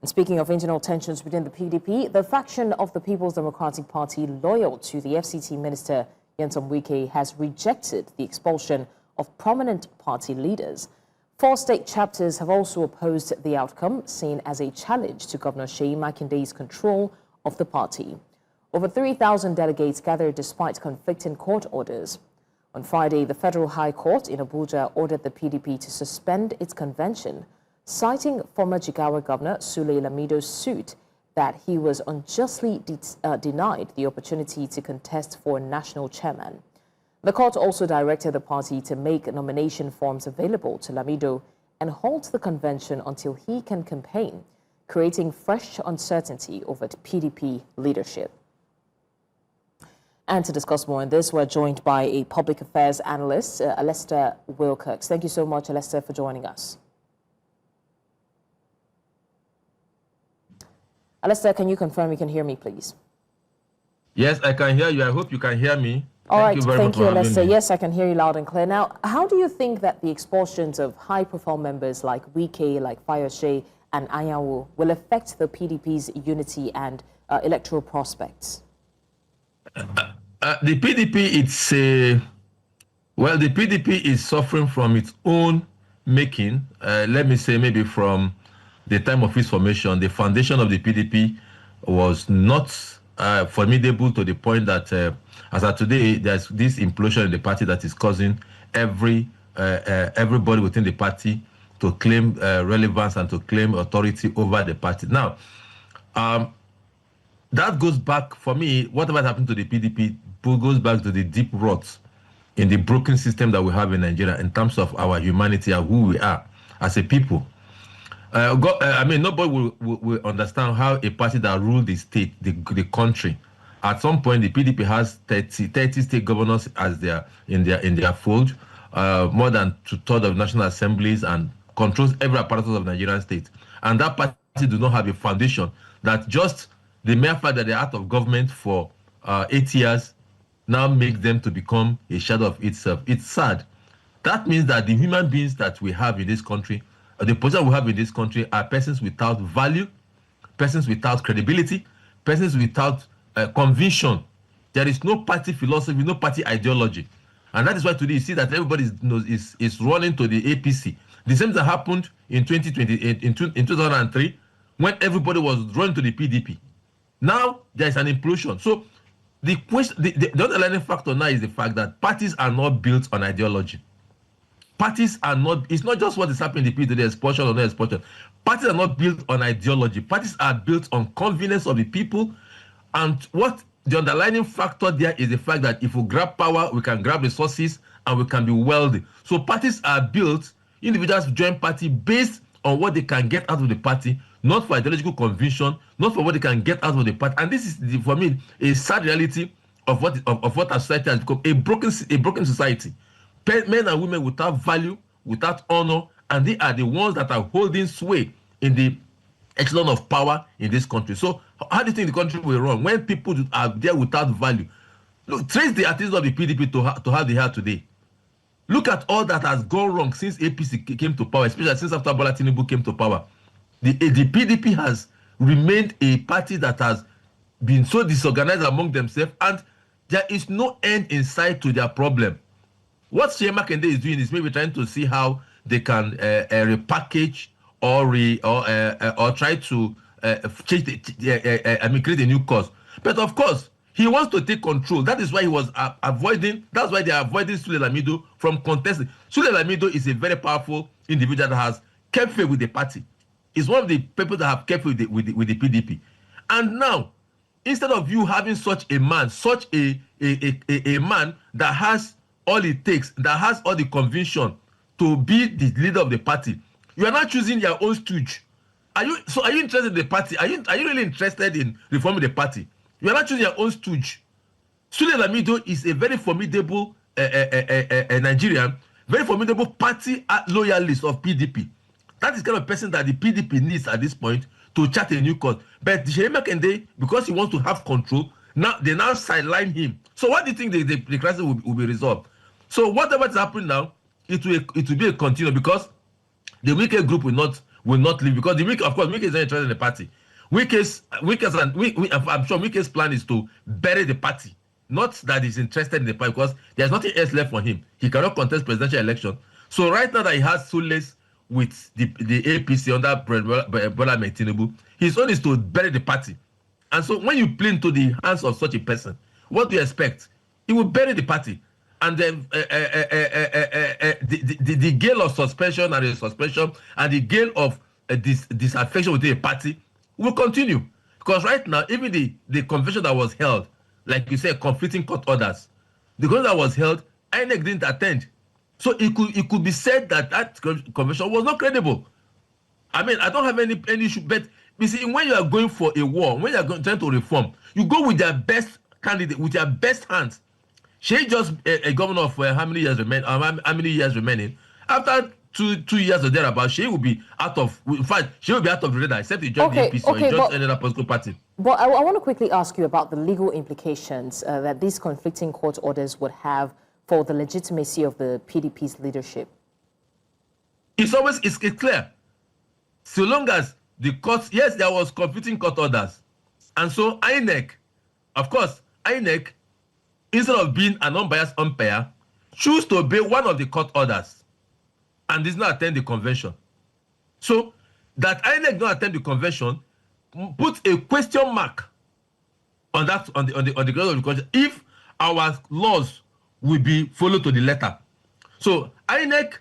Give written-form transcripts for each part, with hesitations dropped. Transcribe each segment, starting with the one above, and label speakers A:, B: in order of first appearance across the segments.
A: And speaking of internal tensions within the PDP, the faction of the People's Democratic Party loyal to the FCT Minister Nyesom Wike has rejected the expulsion of prominent party leaders. 4 state chapters have also opposed the outcome, seen as a challenge to Governor Seyi Makinde's control of the party. Over 3,000 delegates gathered despite conflicting court orders. On Friday, the Federal High Court in Abuja ordered the PDP to suspend its convention, citing former Jigawa Governor Sule Lamido's suit that he was unjustly denied the opportunity to contest for national chairman. The court also directed the party to make nomination forms available to Lamido and halt the convention until he can campaign, creating fresh uncertainty over the PDP leadership. And to discuss more on this, we're joined by a public affairs analyst, Alesta Wilcox. Thank you so much, Alesta, for joining us. Alesta, can you confirm you can hear me, please?
B: Yes, I can hear you. I hope you can hear me.
A: All right, thank you, Alesta. Yes, I can hear you loud and clear. Now, how do you think that the expulsions of high-profile members like Wike, like Fayose, and Anyanwu will affect the PDP's unity and electoral prospects?
B: The PDP, the PDP is suffering from its own making. Let me say maybe from the time of its formation, the foundation of the PDP was not formidable to the point that as of today, there's this implosion in the party that is causing everybody within the party to claim relevance and to claim authority over the party. Now, that goes back, for me, whatever happened to the PDP goes back to the deep roots in the broken system that we have in Nigeria in terms of our humanity and who we are as a people. Nobody will understand how a party that ruled the state, the country, at some point the PDP has 30 state governors as in their fold, more than 2/3 of national assemblies, and controls every apparatus of Nigerian state. And that party do not have a foundation that just the mere fact that they're out of government for 8 years now makes them to become a shadow of itself. It's sad. That means that the human beings that we have in this country, the position we have in this country, are persons without value, persons without credibility, persons without conviction. There is no party philosophy, no party ideology. And that is why today you see that everybody is running to the APC. The same that happened in 2028, in 2003, when everybody was running to the PDP. Now there is an implosion. So the underlying factor now is the fact that parties are not built on ideology. Parties are not, it's not just what is happening in the PDP, the expulsion or no expulsion. Parties are not built on ideology. Parties are built on convenience of the people. And what the underlying factor there is the fact that if we grab power, we can grab resources and we can be wealthy. So parties are built, individuals join party based on what they can get out of the party, not for ideological conviction, not for what they can get out of the party. And this is, for me, a sad reality of what our society has become, a broken society. Men and women without value, without honor, and they are the ones that are holding sway in the echelon of power in this country. So how do you think the country will run when people are there without value? Look, trace the attitude of the PDP to how they are today. Look at all that has gone wrong since APC came to power, especially since after Bola Tinubu came to power. The PDP has remained a party that has been so disorganized among themselves, and there is no end in sight to their problem. What Seyi Makinde is doing is maybe trying to see how they can repackage or try to create a new cause. But of course, he wants to take control. That is why he was avoiding. That's why they are avoiding Sule Lamido from contesting. Sule Lamido is a very powerful individual that has kept faith with the party. He's one of the people that have kept with the PDP. And now, instead of you having such a man, a man that has all it takes, that has all the conviction to be the leader of the party, you are not choosing your own stooge. Are you interested in the party? Are you really interested in reforming the party? You are not choosing your own stooge. Sule Lamido is a very formidable Nigerian, very formidable party loyalist of PDP. That is the kind of person that the PDP needs at this point to chart a new course. But Seyi Makinde, because he wants to have control, now they sideline him. So what do you think the crisis will be resolved? So whatever is happening now, it will be a continuum, because the Wike group will will not leave because of course, Wike is not interested in the party. I'm sure Wike's plan is to bury the party. Not that he's interested in the party because there's nothing else left for him. He cannot contest presidential election. So right now that he has Sule's with the APC under Bola Tinubu, his own is to bury the party. And so when you play into the hands of such a person, what do you expect? He will bury the party. And then the gale of suspension and the suspension and the gale of disaffection within a party will continue. Because right now, even the convention that was held, like you said, conflicting court orders, the convention that was held, INEC didn't attend. So it could be said that convention was not credible. I mean, I don't have any issue, but you see, when you are going for a war, when you are trying to reform, you go with their best candidate, with their best hands. She just a governor for how many years remaining? After two years or thereabout, she will be out of. In fact, she will be out of the radar, except he joined the APC or he joined another political party.
A: But I want to quickly ask you about the legal implications that these conflicting court orders would have for the legitimacy of the PDP's leadership.
B: It's clear. So long as the courts, yes, there was conflicting court orders, and so INEC, of course, INEC, instead of being an unbiased umpire, choose to obey one of the court orders and does not attend the convention. So that INEC don't attend the convention puts a question mark on that on the ground of the convention if our laws will be followed to the letter. So INEC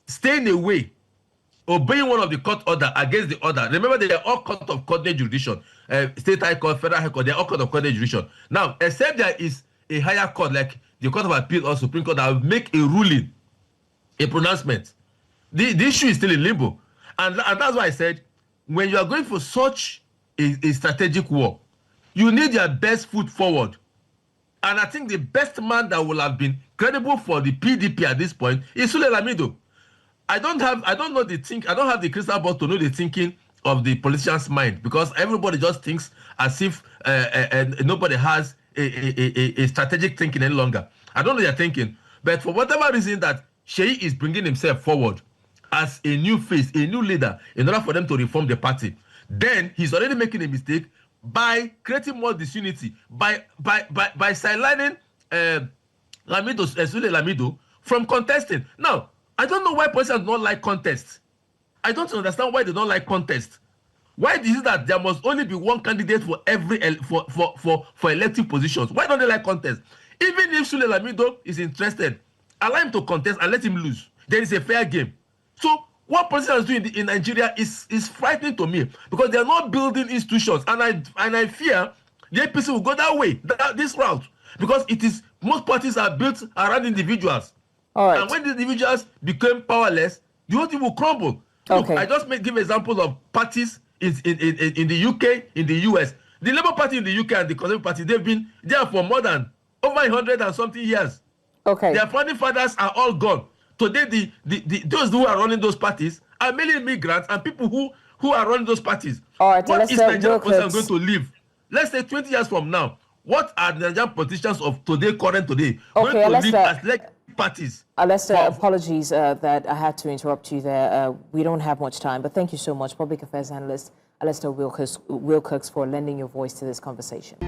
B: staying away, obeying one of the court order against the other. Remember, they are all court of coordinate jurisdiction, state high court, federal high court. They are all court of coordinate jurisdiction. Now, except there is a higher court like the Court of Appeal or Supreme Court that will make a ruling, a pronouncement. The issue is still in limbo, and that's why I said when you are going for such a strategic war, you need your best foot forward. And I think the best man that will have been credible for the PDP at this point is Sule Lamido. I don't have the crystal ball to know the thinking of the politician's mind because everybody just thinks as if nobody has a strategic thinking any longer. I don't know their thinking, but for whatever reason that Seyi is bringing himself forward as a new face, a new leader, in order for them to reform the party, then he's already making a mistake by creating more disunity, by sidelining Sule Lamido from contesting. Now, I don't know why politicians don't like contest. I don't understand why they don't like contest. Why is it that there must only be one candidate for every for elective positions? Why don't they like contest? Even if Sule Lamido is interested, allow him to contest and let him lose. Then it's a fair game. So what politicians do in Nigeria is frightening to me because they are not building institutions, and I fear the APC will go that way, this route, because most parties are built around individuals.
A: All right.
B: And when the individuals become powerless, the whole thing will crumble.
A: Okay.
B: Look, I just give examples of parties in the UK, in the US. The Labour Party in the UK and the Conservative Party, they've been there for more than over 100 and something years.
A: Okay.
B: Their founding fathers are all gone. Today, those who are running those parties are mainly immigrants and people who are running those parties.
A: All right.
B: What is Nigerian politicians
A: Wilcox
B: going to live? Let's say 20 years from now. What are the Nigerian politicians of today, current today, going to live as like parties?
A: Alesta, apologies that I had to interrupt you there. We don't have much time, but thank you so much, Public Affairs Analyst Alesta Wilcox, for lending your voice to this conversation.